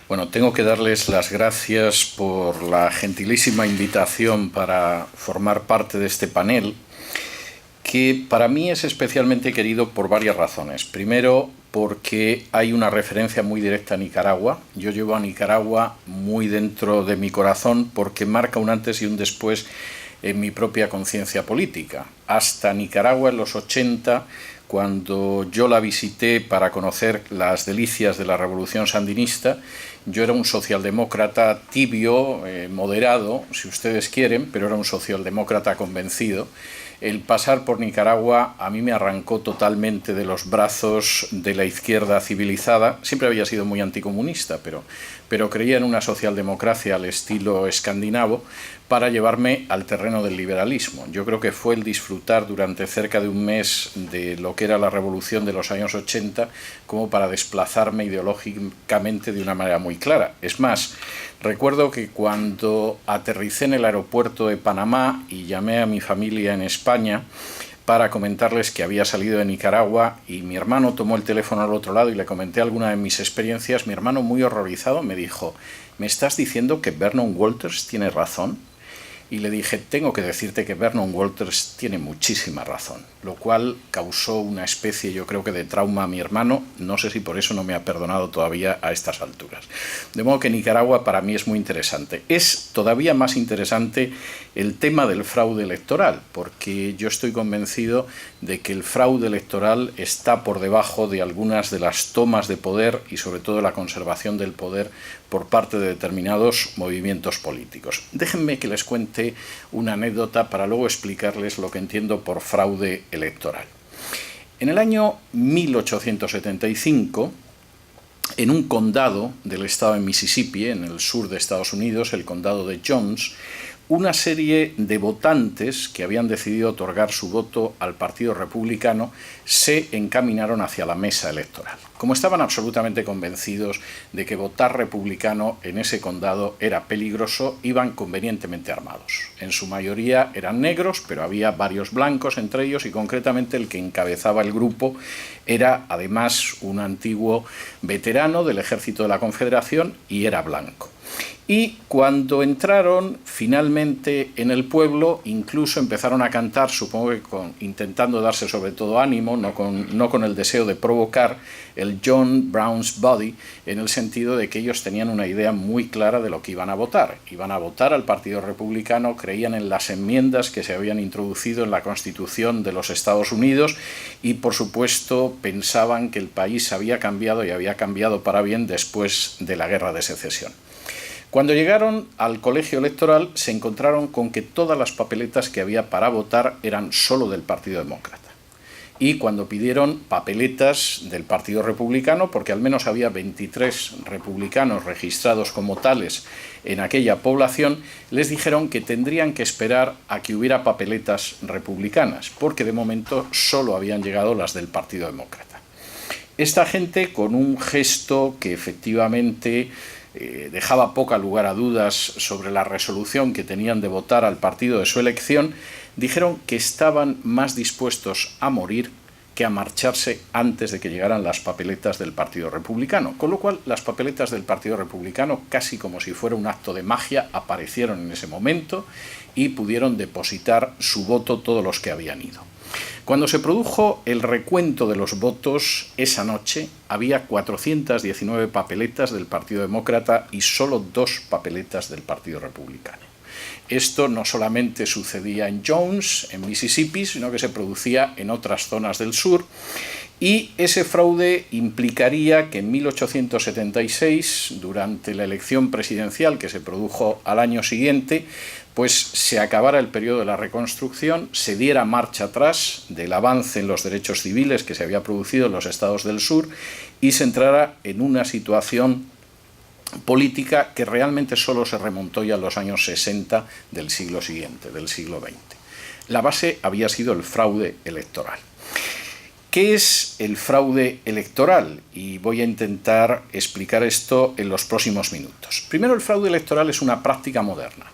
Bueno, tengo que darles las gracias por la gentilísima invitación para formar parte de este panel, que para mí es especialmente querido por varias razones. Primero, porque hay una referencia muy directa a Nicaragua. Yo llevo a Nicaragua muy dentro de mi corazón porque marca un antes y un después en mi propia conciencia política. Hasta Nicaragua en los 80, cuando yo la visité para conocer las delicias de la revolución sandinista, yo era un socialdemócrata tibio, moderado, si ustedes quieren, pero era un socialdemócrata convencido. El pasar por Nicaragua a mí me arrancó totalmente de los brazos de la izquierda civilizada. Siempre había sido muy anticomunista, pero creía en una socialdemocracia al estilo escandinavo para llevarme al terreno del liberalismo. Yo creo que fue el disfrutar durante cerca de un mes de lo que era la revolución de los años 80 como para desplazarme ideológicamente de una manera muy clara. Es más, recuerdo que cuando aterricé en el aeropuerto de Panamá y llamé a mi familia en España para comentarles que había salido de Nicaragua y mi hermano tomó el teléfono al otro lado y le comenté alguna de mis experiencias, mi hermano muy horrorizado me dijo: ¿me estás diciendo que Vernon Walters tiene razón? Y le dije: tengo que decirte que Vernon Walters tiene muchísima razón, lo cual causó una especie, yo creo que de trauma a mi hermano. No sé si por eso no me ha perdonado todavía a estas alturas. De modo que Nicaragua para mí es muy interesante. Es todavía más interesante el tema del fraude electoral, porque yo estoy convencido de que el fraude electoral está por debajo de algunas de las tomas de poder y sobre todo la conservación del poder por parte de determinados movimientos políticos. Déjenme que les cuente una anécdota para luego explicarles lo que entiendo por fraude electoral. En el año 1875, en un condado del estado de Mississippi, en el sur de Estados Unidos, el condado de Jones, una serie de votantes que habían decidido otorgar su voto al Partido Republicano se encaminaron hacia la mesa electoral. Como estaban absolutamente convencidos de que votar republicano en ese condado era peligroso, iban convenientemente armados. En su mayoría eran negros, pero había varios blancos entre ellos, y concretamente el que encabezaba el grupo era además un antiguo veterano del Ejército de la Confederación y era blanco. Y cuando entraron finalmente en el pueblo, incluso empezaron a cantar, supongo que intentando darse sobre todo ánimo, no con el deseo de provocar, el John Brown's Body, en el sentido de que ellos tenían una idea muy clara de lo que iban a votar. Iban a votar al Partido Republicano, creían en las enmiendas que se habían introducido en la Constitución de los Estados Unidos y, por supuesto, pensaban que el país había cambiado y había cambiado para bien después de la Guerra de Secesión. Cuando llegaron al colegio electoral se encontraron con que todas las papeletas que había para votar eran solo del Partido Demócrata. Y cuando pidieron papeletas del Partido Republicano, porque al menos había 23 republicanos registrados como tales en aquella población, les dijeron que tendrían que esperar a que hubiera papeletas republicanas, porque de momento solo habían llegado las del Partido Demócrata. Esta gente, con un gesto que efectivamente dejaba poca lugar a dudas sobre la resolución que tenían de votar al partido de su elección, dijeron que estaban más dispuestos a morir que a marcharse antes de que llegaran las papeletas del Partido Republicano. Con lo cual, las papeletas del Partido Republicano, casi como si fuera un acto de magia, aparecieron en ese momento y pudieron depositar su voto todos los que habían ido. Cuando se produjo el recuento de los votos esa noche, había 419 papeletas del Partido Demócrata y solo 2 papeletas del Partido Republicano. Esto no solamente sucedía en Jones, en Mississippi, sino que se producía en otras zonas del sur. Y ese fraude implicaría que en 1876, durante la elección presidencial que se produjo al año siguiente, pues se acabara el periodo de la reconstrucción, se diera marcha atrás del avance en los derechos civiles que se había producido en los estados del sur y se entrara en una situación política que realmente solo se remontó ya a los años 60 del siglo siguiente, del siglo XX. La base había sido el fraude electoral. ¿Qué es el fraude electoral? Y voy a intentar explicar esto en los próximos minutos. Primero, el fraude electoral es una práctica moderna,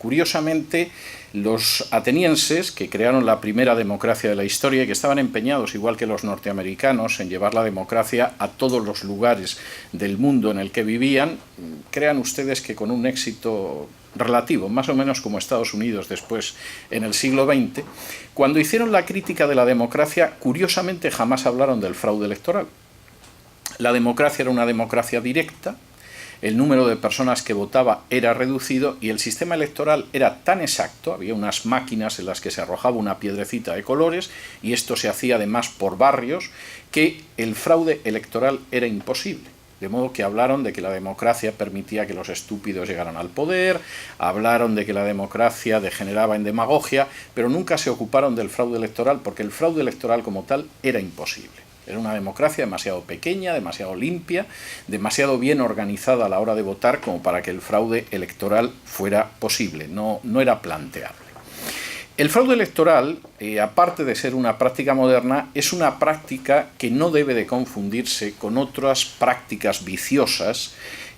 Curiosamente, los atenienses, que crearon la primera democracia de la historia y que estaban empeñados, igual que los norteamericanos, en llevar la democracia a todos los lugares del mundo en el que vivían, crean ustedes que con un éxito relativo, más o menos como Estados Unidos después en el siglo XX, cuando hicieron la crítica de la democracia, curiosamente jamás hablaron del fraude electoral. La democracia era una democracia directa, el número de personas que votaba era reducido y el sistema electoral era tan exacto, había unas máquinas en las que se arrojaba una piedrecita de colores y esto se hacía además por barrios, que el fraude electoral era imposible. De modo que hablaron de que la democracia permitía que los estúpidos llegaran al poder, hablaron de que la democracia degeneraba en demagogia, pero nunca se ocuparon del fraude electoral porque el fraude electoral como tal era imposible. Era una democracia demasiado pequeña, demasiado limpia, demasiado bien organizada a la hora de votar como para que el fraude electoral fuera posible, no era planteable. El fraude electoral, aparte de ser una práctica moderna, es una práctica que no debe de confundirse con otras prácticas viciosas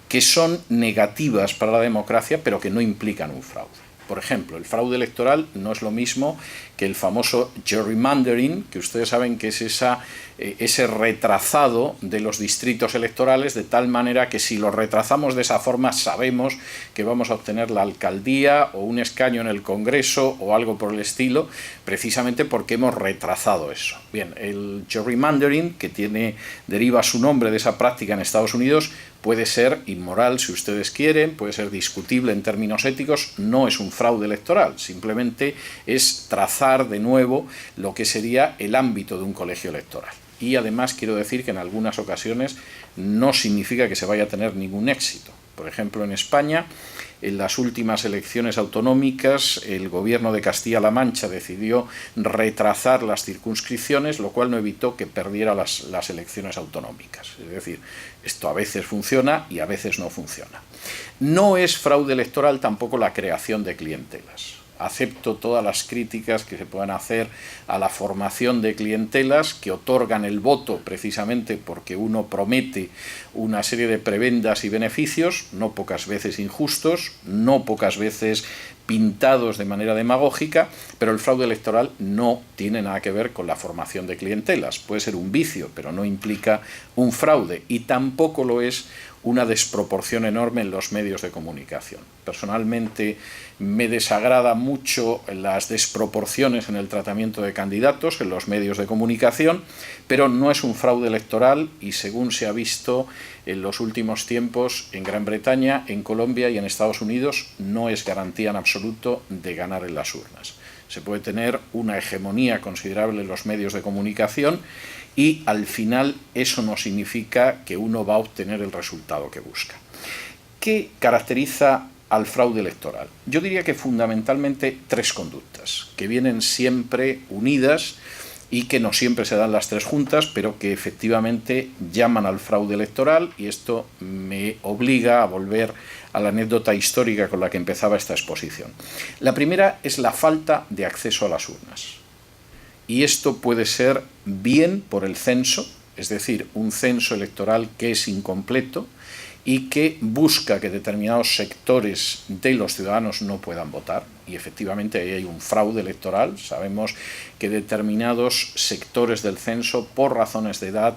que son negativas para la democracia, pero que no implican un fraude. Por ejemplo, el fraude electoral no es lo mismo que el famoso gerrymandering, que ustedes saben que es ese retrazado de los distritos electorales, de tal manera que si lo retrasamos de esa forma sabemos que vamos a obtener la alcaldía o un escaño en el Congreso o algo por el estilo, precisamente porque hemos retrasado eso. Bien, el gerrymandering, que deriva su nombre de esa práctica en Estados Unidos, puede ser inmoral si ustedes quieren, puede ser discutible en términos éticos, no es un fraude electoral, simplemente es trazar de nuevo lo que sería el ámbito de un colegio electoral. Y además quiero decir que en algunas ocasiones no significa que se vaya a tener ningún éxito. Por ejemplo, en España, en las últimas elecciones autonómicas, el gobierno de Castilla-La Mancha decidió retrasar las circunscripciones, lo cual no evitó que perdiera las elecciones autonómicas. Es decir, esto a veces funciona y a veces no funciona. No es fraude electoral tampoco la creación de clientelas. Acepto todas las críticas que se puedan hacer a la formación de clientelas que otorgan el voto precisamente porque uno promete una serie de prebendas y beneficios, no pocas veces injustos, no pocas veces pintados de manera demagógica, pero el fraude electoral no tiene nada que ver con la formación de clientelas. Puede ser un vicio, pero no implica un fraude y tampoco lo es una desproporción enorme en los medios de comunicación. Personalmente me desagrada mucho las desproporciones en el tratamiento de candidatos en los medios de comunicación, pero no es un fraude electoral y según se ha visto en los últimos tiempos en Gran Bretaña, en Colombia y en Estados Unidos, no es garantía en absoluto de ganar en las urnas. Se puede tener una hegemonía considerable en los medios de comunicación y al final eso no significa que uno va a obtener el resultado que busca. ¿Qué caracteriza al fraude electoral? Yo diría que fundamentalmente tres conductas, que vienen siempre unidas y que no siempre se dan las tres juntas, pero que efectivamente llaman al fraude electoral, y esto me obliga a volver a la anécdota histórica con la que empezaba esta exposición. La primera es la falta de acceso a las urnas. Y esto puede ser bien por el censo, es decir, un censo electoral que es incompleto y que busca que determinados sectores de los ciudadanos no puedan votar. Y efectivamente ahí hay un fraude electoral. Sabemos que determinados sectores del censo, por razones de edad,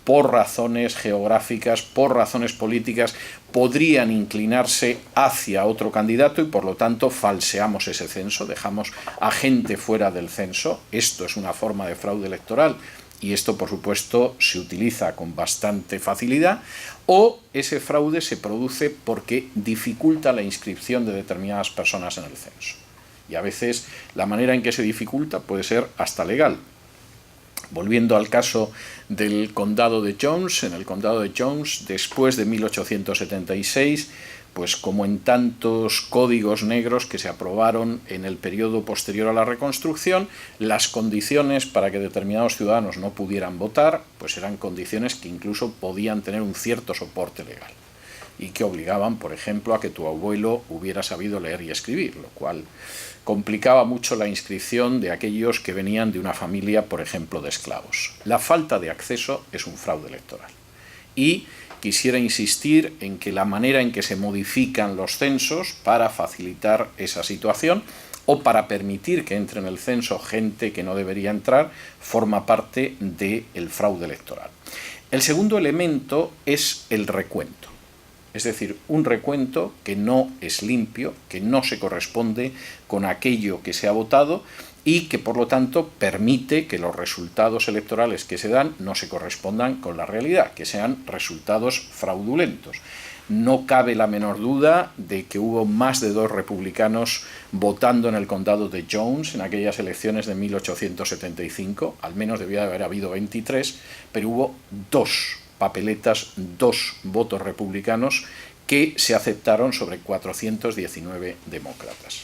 por razones geográficas, por razones políticas, podrían inclinarse hacia otro candidato y por lo tanto falseamos ese censo, dejamos a gente fuera del censo. Esto es una forma de fraude electoral y esto por supuesto se utiliza con bastante facilidad, o ese fraude se produce porque dificulta la inscripción de determinadas personas en el censo. Y a veces la manera en que se dificulta puede ser hasta legal. Volviendo al caso del condado de Jones, en el condado de Jones, después de 1876, pues como en tantos códigos negros que se aprobaron en el periodo posterior a la reconstrucción, las condiciones para que determinados ciudadanos no pudieran votar, pues eran condiciones que incluso podían tener un cierto soporte legal y que obligaban, por ejemplo, a que tu abuelo hubiera sabido leer y escribir, lo cual complicaba mucho la inscripción de aquellos que venían de una familia, por ejemplo, de esclavos. La falta de acceso es un fraude electoral. Y quisiera insistir en que la manera en que se modifican los censos para facilitar esa situación o para permitir que entre en el censo gente que no debería entrar, forma parte del fraude electoral. El segundo elemento es el recuento. Es decir, un recuento que no es limpio, que no se corresponde con aquello que se ha votado y que, por lo tanto, permite que los resultados electorales que se dan no se correspondan con la realidad, que sean resultados fraudulentos. No cabe la menor duda de que hubo más de 2 republicanos votando en el condado de Jones en aquellas elecciones de 1875, al menos debía de haber habido 23, pero hubo 2 papeletas, 2 votos republicanos que se aceptaron sobre 419 demócratas.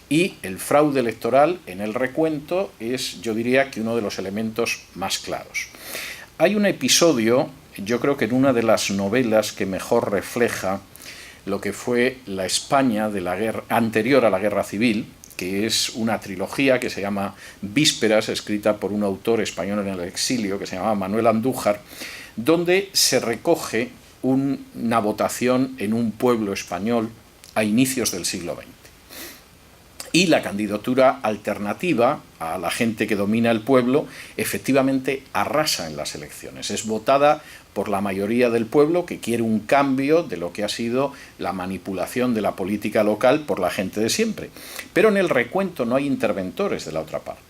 Y el fraude electoral en el recuento es, yo diría, que uno de los elementos más claros. Hay un episodio, yo creo que en una de las novelas que mejor refleja lo que fue la España de la guerra, anterior a la Guerra Civil, que es una trilogía que se llama Vísperas, escrita por un autor español en el exilio que se llamaba Manuel Andújar, donde se recoge una votación en un pueblo español a inicios del siglo XX. Y la candidatura alternativa a la gente que domina el pueblo efectivamente arrasa en las elecciones. Es votada por la mayoría del pueblo que quiere un cambio de lo que ha sido la manipulación de la política local por la gente de siempre. Pero en el recuento no hay interventores de la otra parte.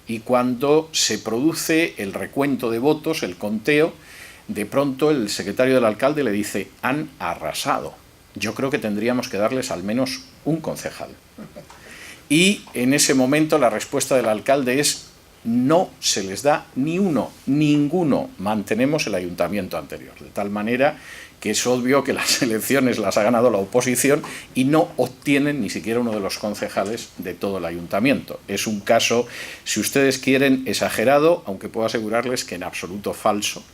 Y cuando se produce el recuento de votos, el conteo, de pronto el secretario del alcalde le dice: han arrasado. Yo creo que tendríamos que darles al menos un concejal. Y en ese momento la respuesta del alcalde es: no se les da ni uno, ninguno, mantenemos el ayuntamiento anterior. De tal manera que es obvio que las elecciones las ha ganado la oposición y no obtienen ni siquiera uno de los concejales de todo el ayuntamiento. Es un caso, si ustedes quieren, exagerado, aunque puedo asegurarles que en absoluto falso,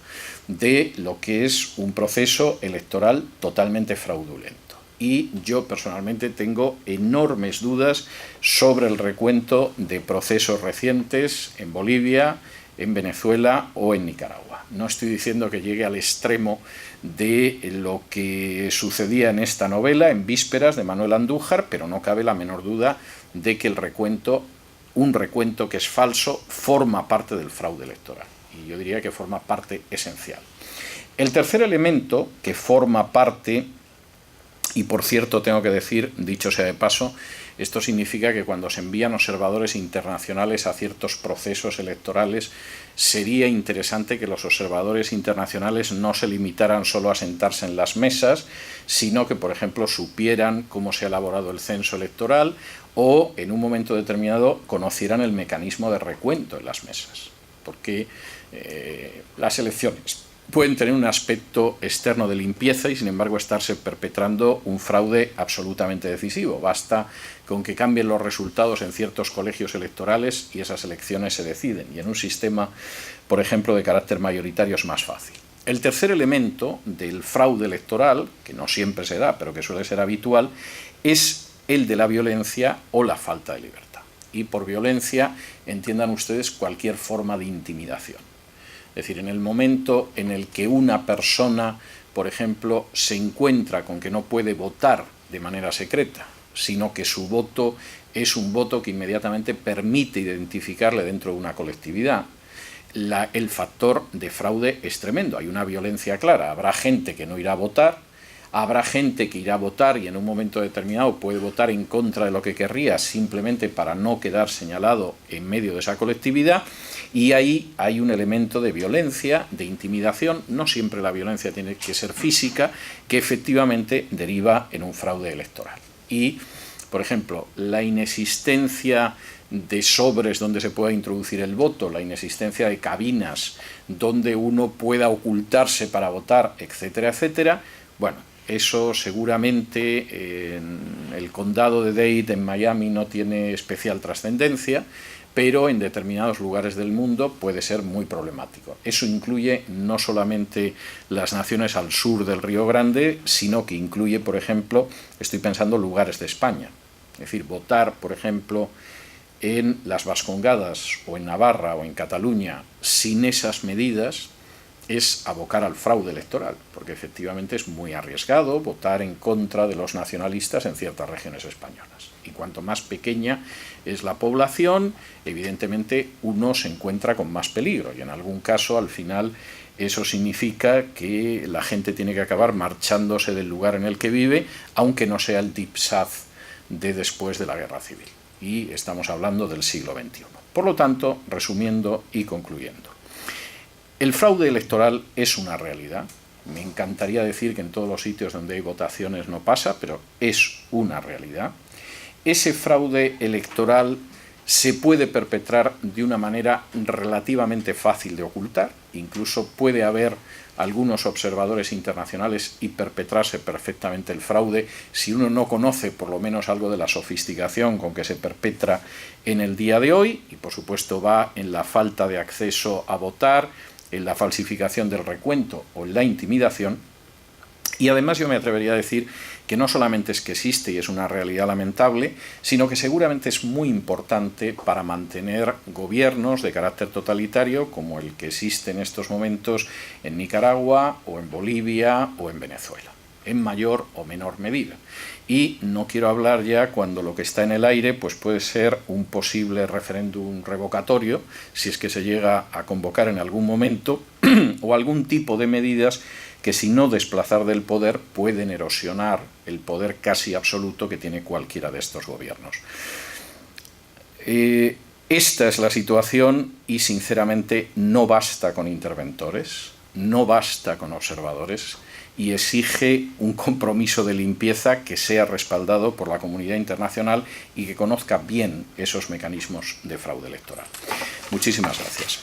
de lo que es un proceso electoral totalmente fraudulento. Y yo personalmente tengo enormes dudas sobre el recuento de procesos recientes en Bolivia, en Venezuela o en Nicaragua. No estoy diciendo que llegue al extremo de lo que sucedía en esta novela, en Vísperas, de Manuel Andújar, pero no cabe la menor duda de que el recuento, un recuento que es falso, forma parte del fraude electoral. Y yo diría que forma parte esencial. El tercer elemento que forma parte, y por cierto tengo que decir, dicho sea de paso, esto significa que cuando se envían observadores internacionales a ciertos procesos electorales, sería interesante que los observadores internacionales no se limitaran solo a sentarse en las mesas, sino que, por ejemplo, supieran cómo se ha elaborado el censo electoral o, en un momento determinado, conocieran el mecanismo de recuento en las mesas. Porque las elecciones pueden tener un aspecto externo de limpieza y, sin embargo, estarse perpetrando un fraude absolutamente decisivo. Basta con que cambien los resultados en ciertos colegios electorales y esas elecciones se deciden. Y en un sistema, por ejemplo, de carácter mayoritario es más fácil. El tercer elemento del fraude electoral, que no siempre se da, pero que suele ser habitual, es el de la violencia o la falta de libertad. Y por violencia entiendan ustedes cualquier forma de intimidación. Es decir, en el momento en el que una persona, por ejemplo, se encuentra con que no puede votar de manera secreta, sino que su voto es un voto que inmediatamente permite identificarle dentro de una colectividad, el factor de fraude es tremendo. Hay una violencia clara. Habrá gente que no irá a votar, habrá gente que irá a votar y en un momento determinado puede votar en contra de lo que querría simplemente para no quedar señalado en medio de esa colectividad, y ahí hay un elemento de violencia, de intimidación. No siempre la violencia tiene que ser física, que efectivamente deriva en un fraude electoral. Y, por ejemplo, la inexistencia de sobres donde se pueda introducir el voto, la inexistencia de cabinas donde uno pueda ocultarse para votar, etcétera, etcétera. Bueno, eso seguramente en el condado de Dade, en Miami, no tiene especial trascendencia, pero en determinados lugares del mundo puede ser muy problemático. Eso incluye no solamente las naciones al sur del Río Grande, sino que incluye, por ejemplo, estoy pensando lugares de España. Es decir, votar, por ejemplo, en las Vascongadas o en Navarra o en Cataluña sin esas medidas es abocar al fraude electoral, porque efectivamente es muy arriesgado votar en contra de los nacionalistas en ciertas regiones españolas. Y cuanto más pequeña es la población, evidentemente uno se encuentra con más peligro, y en algún caso, al final, eso significa que la gente tiene que acabar marchándose del lugar en el que vive, aunque no sea el Deep South de después de la Guerra Civil. Y estamos hablando del siglo XXI. Por lo tanto, resumiendo y concluyendo, el fraude electoral es una realidad. Me encantaría decir que en todos los sitios donde hay votaciones no pasa, pero es una realidad. Ese fraude electoral se puede perpetrar de una manera relativamente fácil de ocultar. Incluso puede haber algunos observadores internacionales y perpetrarse perfectamente el fraude si uno no conoce por lo menos algo de la sofisticación con que se perpetra en el día de hoy, y por supuesto va en la falta de acceso a votar, en la falsificación del recuento o en la intimidación. Y además yo me atrevería a decir que no solamente es que existe y es una realidad lamentable, sino que seguramente es muy importante para mantener gobiernos de carácter totalitario como el que existe en estos momentos en Nicaragua o en Bolivia o en Venezuela, en mayor o menor medida. Y no quiero hablar ya cuando lo que está en el aire pues puede ser un posible referéndum revocatorio, si es que se llega a convocar en algún momento, o algún tipo de medidas que, si no desplazar del poder, pueden erosionar el poder casi absoluto que tiene cualquiera de estos gobiernos. Esta es la situación y, sinceramente, no basta con interventores, no basta con observadores, y exige un compromiso de limpieza que sea respaldado por la comunidad internacional y que conozca bien esos mecanismos de fraude electoral. Muchísimas gracias.